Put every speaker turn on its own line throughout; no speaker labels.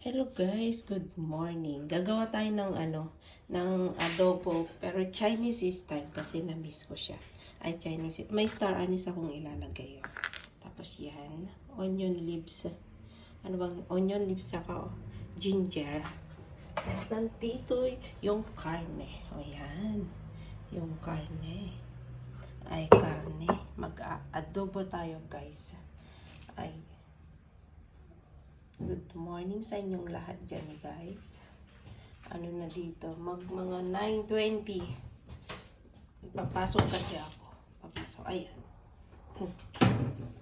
Hello guys, good morning. Gagawa tayo ng adobo, pero Chinese style kasi na-miss ko siya. Ay, Chinese. May star anise akong ilalagay. Oh. Tapos yan, onion leaves. Ano bang onion leaves saka ginger. Tapos nandito yung karne. O yan, yung karne. Ay, karne. Mag-adobo tayo guys. Ay, good morning sa inyong lahat dyan, guys. Ano na dito? Mga 9:20. Papasok kasi ako. Papasok. Ayan.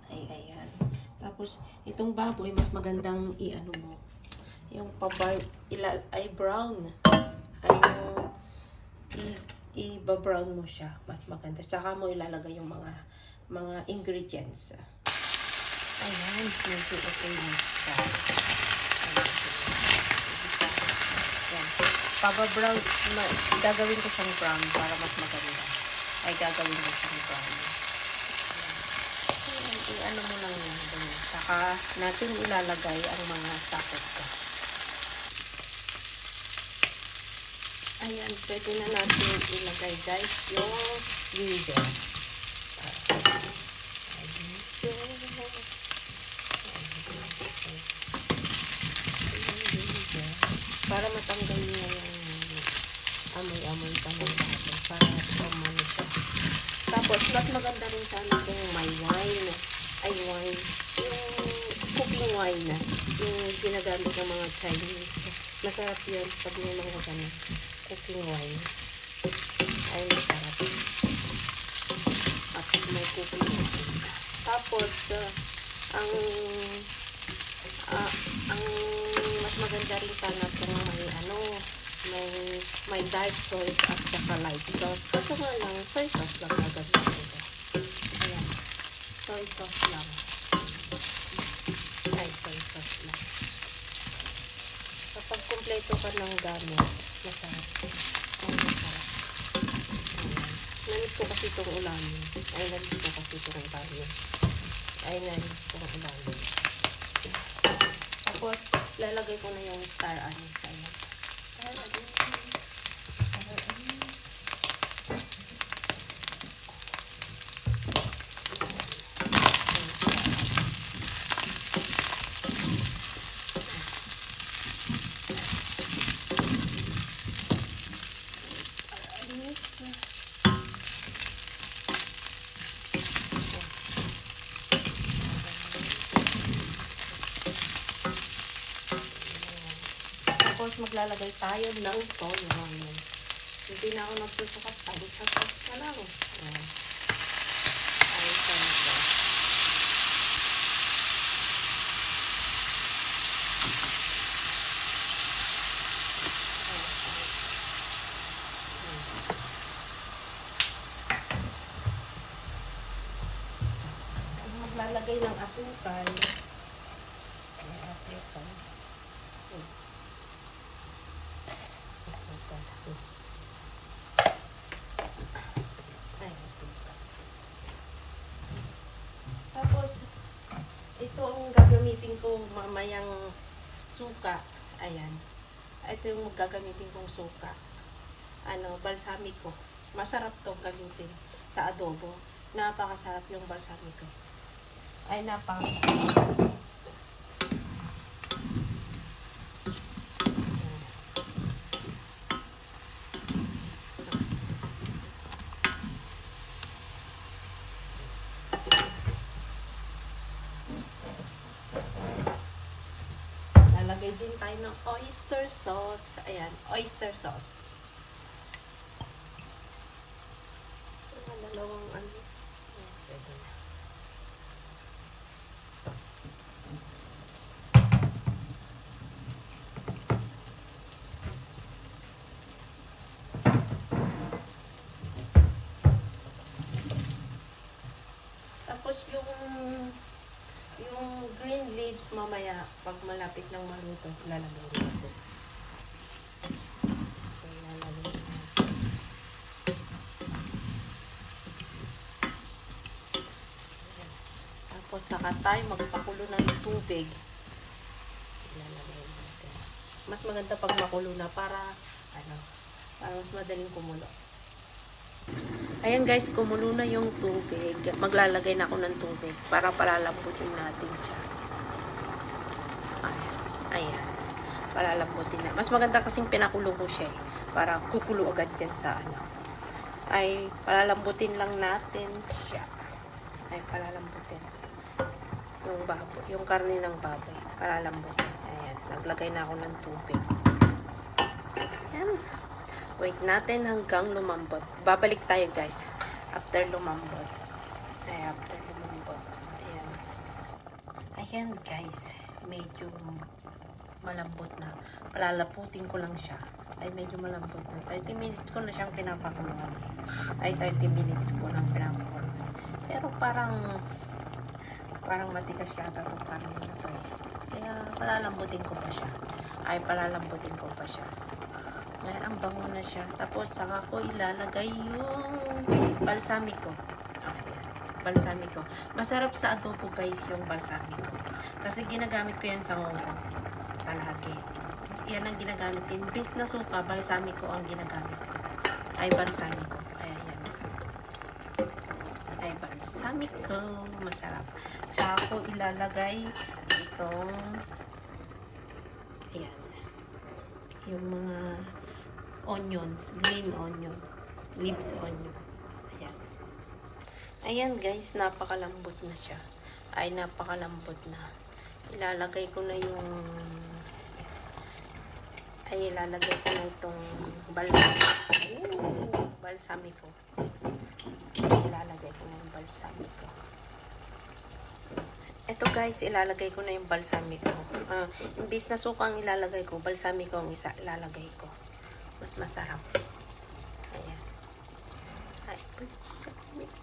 Ayan. Tapos, itong baboy, mas magandang i-ano mo. Yung ay brown. Ano, i-brown mo siya. Mas maganda. Tsaka mo ilalagay yung mga ingredients. Ayan, medyo okay na siya. Ayan. Paba-brown, gagawin ko siyang brown para mas maganda. Ay, gagawin ko siyang brown. Ayan, i-ano mo lang yun. Saka natin ilalagay ang mga sakot ko. Ayan, pwede na natin ilagay guys yung ginger. Para matanggal niya yung amoy-amoy pa ng baboy. Para umano siya. Tapos, mas maganda rin sana kung may wine. Ay, wine. Yung cooking wine. Yung ginagamit ng mga Chinese. Masarap yun pag may mga ganun. Cooking wine. Ay, masarap. At may cooking wine. Tapos, ang mas maganda rin sana kung may dark sauce at saka light sauce. Kaso nga lang, soy sauce lang gagawin ito. Ayan. Soy sauce lang. Ay, soy sauce lang. Kapag kumpleto ka ng gamit, masarap. Ay, masarap. Ayan. Namiss ko kasi itong ulamin. Ay, namiss ko kasi itong ulamin. Ay, namiss ko ang ulamin. Tapos, lalagay ko na yung star anise. Ayan. Star anise. Tapos maglalagay tayo ng toyo. Ayan. Hindi na ako nagsusukat. Sabi-sakat na lang. Ayan. Ay, toyo. Maglalagay ng asukal. Ay, asukal. Asukal. Ay, asukal. Tapos, ito ang gagamitin ko mamayang suka. Ayan. Ito yung gagamitin kong suka. Balsamico. Masarap to gamitin sa adobo. Napakasarap yung balsamico. Ay, napakasarap. Lalagay din tayo ng oyster sauce. Ayan, oyster sauce. Dalawang ano. Pwede na. Tapos yung green leaves mamaya pag malapit ng maluto, lalagay natin. Tapos saka tayo magpakulo ng tubig. Ilalagay natin. Mas maganda pag makulo na para mas madaling kumulo. Ayan guys, kumulo na yung tubig. Maglalagay na ako ng tubig para palalambutin natin siya. Ayan. Palalambutin na. Mas maganda kasing pinakulo ko siya para kukulo agad dyan sa Ay, palalambutin lang natin siya. Ay, palalambutin. Yung baboy. Yung karne ng baboy. Palalambutin. Ayan. Naglagay na ako ng tubig. Ayan. Wait natin hanggang lumambot. Babalik tayo guys. After lumambot. After lumambot. Ayan. Ayan guys. Medyo malambot na. Palalaputin ko lang siya. Ay medyo malambot na. 30 minutes ko na siyang pinapakuluan. Ay 30 minutes ko nang pinapakuluan. Pero parang matigas yata ito. Parang ito Kaya palalambutin ko pa siya. Palalambutin ko pa siya. Ngayon, ang bango na siya. Tapos, saka ko ilalagay yung balsamico. Balsamico. Masarap sa adobo guys yung balsamico. Kasi ginagamit ko yan sa nguso. Palagi. Yan ang ginagamit ko. Imbis na suka, balsamico ang ginagamit ko. Ay, balsamico. Ayan. Ay, balsamico. Masarap. Saka ko ilalagay itong ayan. Yung mga onions, green onion, leaves onion. Ayan. Ayan guys, napakalambot na siya. Ay, napakalambot na. Ilalagay ko na itong balsamico. Ilalagay ko na yung balsamico. Ito guys, ilalagay ko na yung balsamico. Imbis na suka ang ilalagay ko, balsamico ang ilalagay ko. Mas masarap. Ayan. Ay, balsamico.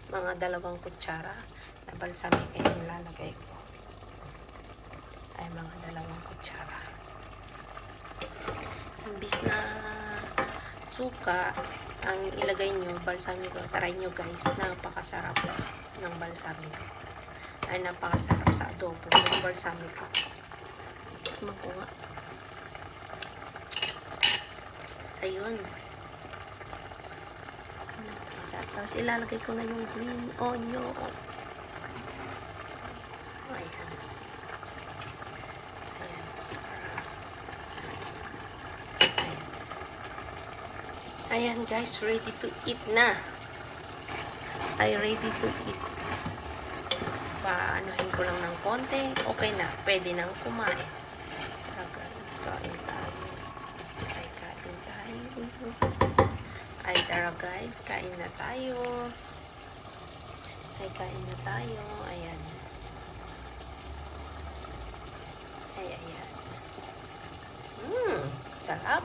Mga 2 kutsara na balsamico yung ilalagay ko. Ay, mga 2 kutsara. Imbis na suka ang ilagay nyo, balsamico. Try nyo guys, napakasarap ng balsamico. Ay, napakasarap sa adobo ng balsamico. Makuha. Ayun. Tapos ilalagay ko na yung green onion. Ayan. Ayan guys, ready to eat na. Ay, ready to eat. Paanuhin ko lang ng konti. Okay na. Pwede nang kumain. So guys, kain tayo. Ay, kain tayo. Ay, tara guys, kain na tayo. Ay, kain na tayo. Ayan. Ay, ayan. Sarap.